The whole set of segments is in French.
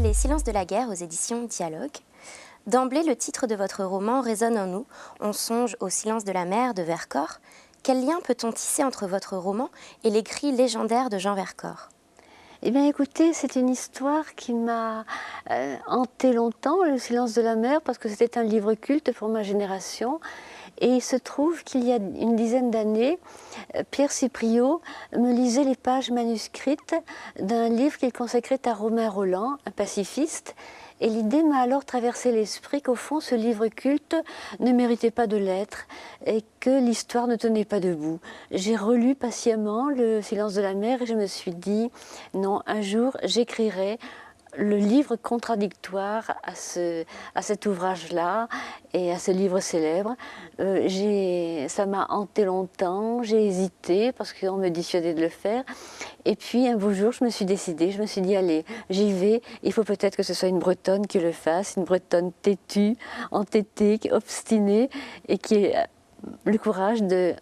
Les silences de la guerre aux éditions Dialogue. D'emblée, le titre de votre roman résonne en nous. On songe au silence de la mer de Vercors. Quel lien peut-on tisser entre votre roman et les cris légendaires de Jean Vercors? Eh bien écoutez, c'est une histoire qui m'a hanté longtemps, Le silence de la mer, parce que c'était un livre culte pour ma génération. Et il se trouve qu'il y a une dizaine d'années, Pierre Cipriot me lisait les pages manuscrites d'un livre qu'il consacrait à Romain Rolland, un pacifiste. Et l'idée m'a alors traversé l'esprit qu'au fond, ce livre culte ne méritait pas de l'être et que l'histoire ne tenait pas debout. J'ai relu patiemment Le silence de la mer et je me suis dit, non, un jour j'écrirai le livre contradictoire à cet ouvrage-là et à ce livre célèbre. Ça m'a hanté longtemps, j'ai hésité parce qu'on me dissuadait de le faire. Et puis un beau jour, je me suis décidée, je me suis dit, allez, j'y vais. Il faut peut-être que ce soit une Bretonne qui le fasse, une Bretonne têtue, entêtée, obstinée et qui ait le courage de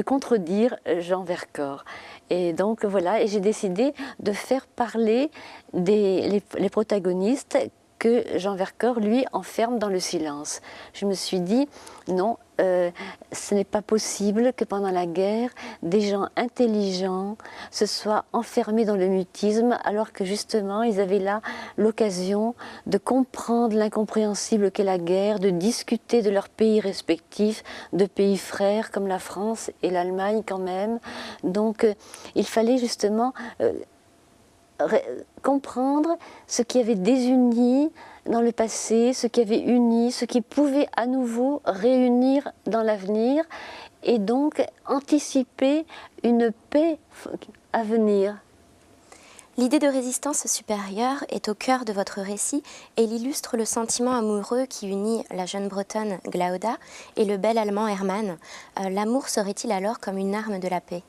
contredire Jean Vercors. Et donc voilà, et j'ai décidé de faire parler les protagonistes que Jean Vercors, lui, enferme dans le silence. Je me suis dit, non, ce n'est pas possible que pendant la guerre, des gens intelligents se soient enfermés dans le mutisme, alors que justement, ils avaient là l'occasion de comprendre l'incompréhensible qu'est la guerre, de discuter de leurs pays respectifs, de pays frères comme la France et l'Allemagne quand même. Donc, il fallait justement comprendre ce qui avait désuni dans le passé, ce qui avait uni, ce qui pouvait à nouveau réunir dans l'avenir et donc anticiper une paix à venir. L'idée de résistance supérieure est au cœur de votre récit et il illustre le sentiment amoureux qui unit la jeune bretonne Glauda et le bel allemand Hermann. L'amour serait-il alors comme une arme de la paix ?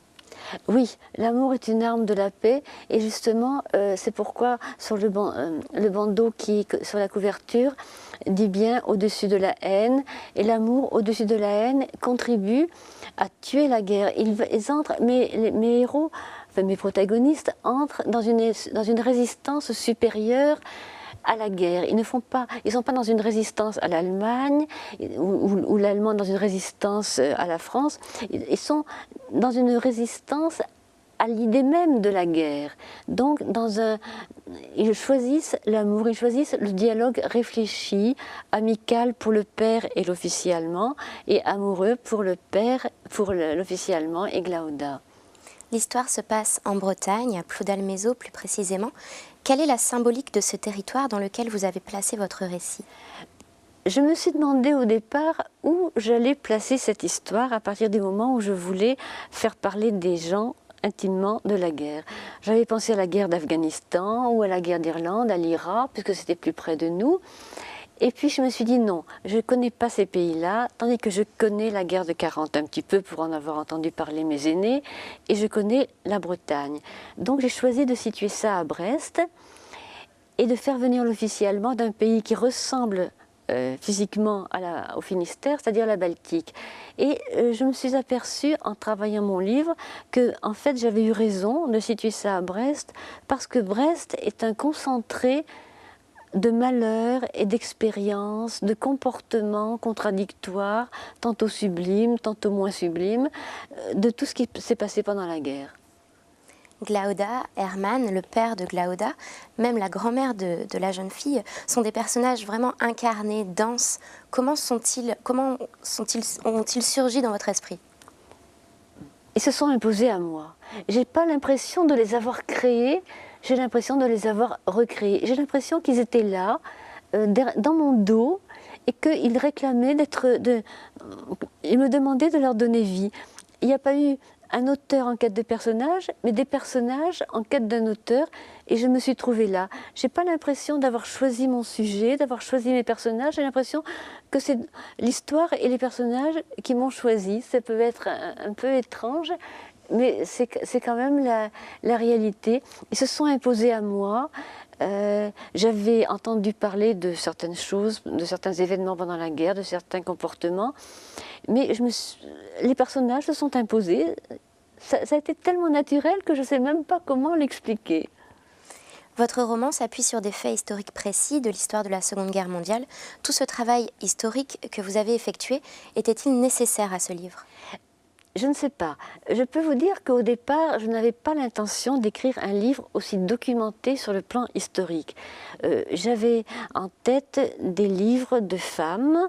Oui, l'amour est une arme de la paix et justement c'est pourquoi sur le bandeau qui est sur la couverture dit bien au-dessus de la haine, et l'amour au-dessus de la haine contribue à tuer la guerre. Ils entrent, mes héros, enfin mes protagonistes entrent dans une résistance supérieure à la guerre. Ils ne sont pas dans une résistance à l'Allemagne ou l'Allemand dans une résistance à la France. Ils sont dans une résistance à l'idée même de la guerre. Donc, ils choisissent l'amour, ils choisissent le dialogue réfléchi, amical pour le père et l'officier allemand, et amoureux pour le père, pour l'officier allemand et Glauda. L'histoire se passe en Bretagne, à Ploudalmézeau plus précisément. Quelle est la symbolique de ce territoire dans lequel vous avez placé votre récit ? Je me suis demandé au départ où j'allais placer cette histoire à partir du moment où je voulais faire parler des gens intimement de la guerre. J'avais pensé à la guerre d'Afghanistan ou à la guerre d'Irlande, à l'Irak, puisque c'était plus près de nous. Et puis je me suis dit non, je ne connais pas ces pays-là, tandis que je connais la guerre de 40 un petit peu pour en avoir entendu parler mes aînés, et je connais la Bretagne. Donc j'ai choisi de situer ça à Brest et de faire venir l'officier allemand d'un pays qui ressemble physiquement au Finistère, c'est-à-dire la Baltique. Et je me suis aperçue en travaillant mon livre que en fait j'avais eu raison de situer ça à Brest, parce que Brest est un concentré de malheurs et d'expériences, de comportements contradictoires, tantôt sublimes, tantôt moins sublimes, de tout ce qui s'est passé pendant la guerre. Glauda, Hermann, le père de Glauda, même la grand-mère de la jeune fille, sont des personnages vraiment incarnés, denses. Comment ont-ils surgi dans votre esprit ? Ils se sont imposés à moi. J'ai pas l'impression de les avoir créés, j'ai l'impression de les avoir recréés. J'ai l'impression qu'ils étaient là, dans mon dos, et qu'ils réclamaient ils me demandaient de leur donner vie. Il n'y a pas eu un auteur en quête de personnages, mais des personnages en quête d'un auteur, et je me suis trouvée là. Je n'ai pas l'impression d'avoir choisi mon sujet, d'avoir choisi mes personnages, j'ai l'impression que c'est l'histoire et les personnages qui m'ont choisi. Ça peut être un peu étrange, mais c'est quand même la réalité. Ils se sont imposés à moi. J'avais entendu parler de certaines choses, de certains événements pendant la guerre, de certains comportements, mais les personnages se sont imposés. Ça a été tellement naturel que je ne sais même pas comment l'expliquer. Votre roman s'appuie sur des faits historiques précis de l'histoire de la Seconde Guerre mondiale. Tout ce travail historique que vous avez effectué était-il nécessaire à ce livre? Je ne sais pas. Je peux vous dire qu'au départ, je n'avais pas l'intention d'écrire un livre aussi documenté sur le plan historique. J'avais en tête des livres de femmes,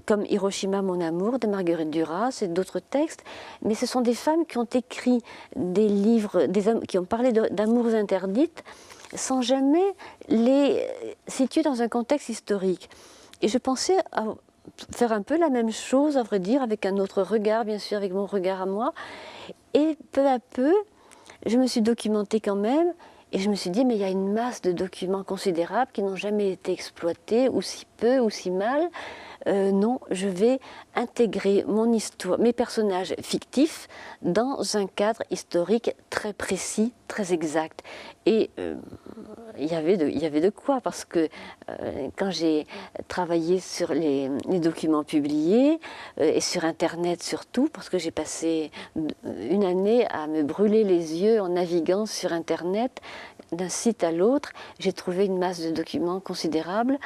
comme Hiroshima, mon amour, de Marguerite Duras et d'autres textes, mais ce sont des femmes qui ont écrit des livres, qui ont parlé d'amours interdites, sans jamais les situer dans un contexte historique. Et je pensais faire un peu la même chose, à vrai dire, avec un autre regard, bien sûr, avec mon regard à moi. Et peu à peu, je me suis documentée quand même, et je me suis dit, mais il y a une masse de documents considérables qui n'ont jamais été exploités, ou si peu, ou si mal. Non, je vais intégrer mon histoire, mes personnages fictifs dans un cadre historique très précis, très exact. Et il y avait de quoi, parce que quand j'ai travaillé sur les documents publiés, et sur Internet surtout, parce que j'ai passé une année à me brûler les yeux en naviguant sur Internet, d'un site à l'autre, j'ai trouvé une masse de documents considérable,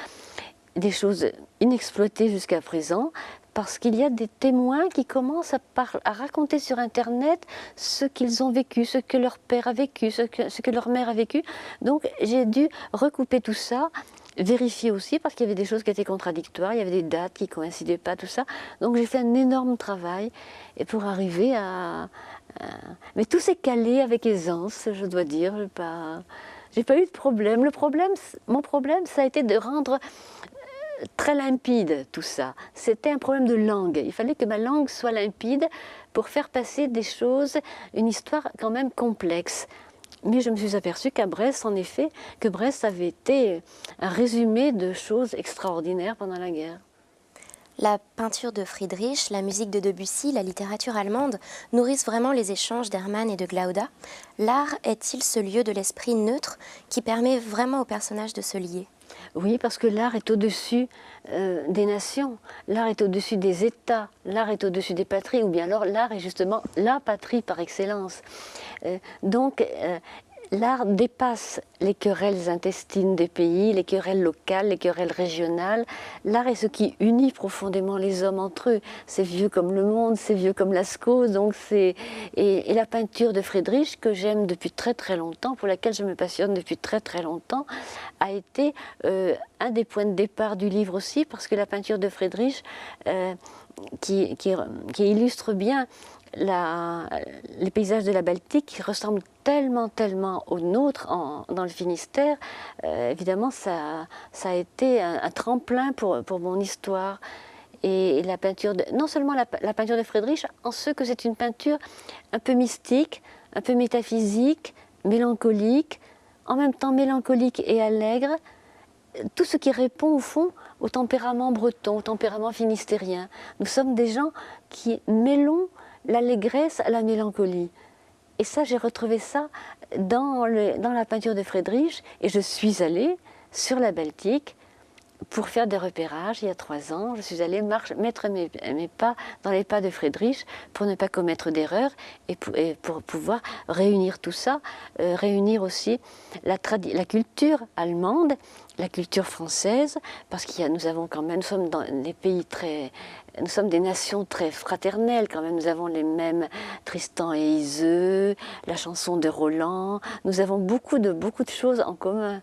des choses inexploitées jusqu'à présent, parce qu'il y a des témoins qui commencent à raconter sur Internet ce qu'ils ont vécu, ce que leur père a vécu, ce que leur mère a vécu. Donc j'ai dû recouper tout ça, vérifier aussi, parce qu'il y avait des choses qui étaient contradictoires, il y avait des dates qui ne coïncidaient pas, tout ça. Donc j'ai fait un énorme travail et pour arriver mais tout s'est calé avec aisance, je dois dire. J'ai pas eu de problème. Mon problème, ça a été de rendre très limpide tout ça. C'était un problème de langue. Il fallait que ma langue soit limpide pour faire passer des choses, une histoire quand même complexe. Mais je me suis aperçue qu'à Brest, en effet, que Brest avait été un résumé de choses extraordinaires pendant la guerre. La peinture de Friedrich, la musique de Debussy, la littérature allemande nourrissent vraiment les échanges d'Hermann et de Glauda. L'art est-il ce lieu de l'esprit neutre qui permet vraiment aux personnages de se lier? Oui, parce que l'art est au-dessus des nations, l'art est au-dessus des États, l'art est au-dessus des patries, ou bien alors l'art est justement la patrie par excellence. Donc l'art dépasse les querelles intestines des pays, les querelles locales, les querelles régionales. L'art est ce qui unit profondément les hommes entre eux. C'est vieux comme le monde, c'est vieux comme Lascaux. Donc et la peinture de Friedrich, que j'aime depuis très très longtemps, pour laquelle je me passionne depuis très très longtemps, a été un des points de départ du livre aussi, parce que la peinture de Friedrich, qui illustre bien les paysages de la Baltique qui ressemblent tellement aux nôtres dans le Finistère, évidemment ça a été un tremplin pour mon histoire. Et la peinture, non seulement la peinture de Friedrich, en ce que c'est une peinture un peu mystique, un peu métaphysique, mélancolique, en même temps mélancolique et allègre, tout ce qui répond au fond au tempérament breton, au tempérament finistérien. Nous sommes des gens qui mêlons l'allégresse à la mélancolie. Et ça, j'ai retrouvé ça dans la peinture de Friedrich, et je suis allée sur la Baltique pour faire des repérages il y a 3 ans. Je suis allée mettre mes pas dans les pas de Friedrich pour ne pas commettre d'erreurs et pour pouvoir réunir tout ça, réunir aussi la culture allemande, la culture française, parce nous sommes dans des pays nous sommes des nations très fraternelles quand même. Nous avons les mêmes Tristan et Iseux, la chanson de Roland. Nous avons beaucoup de choses en commun.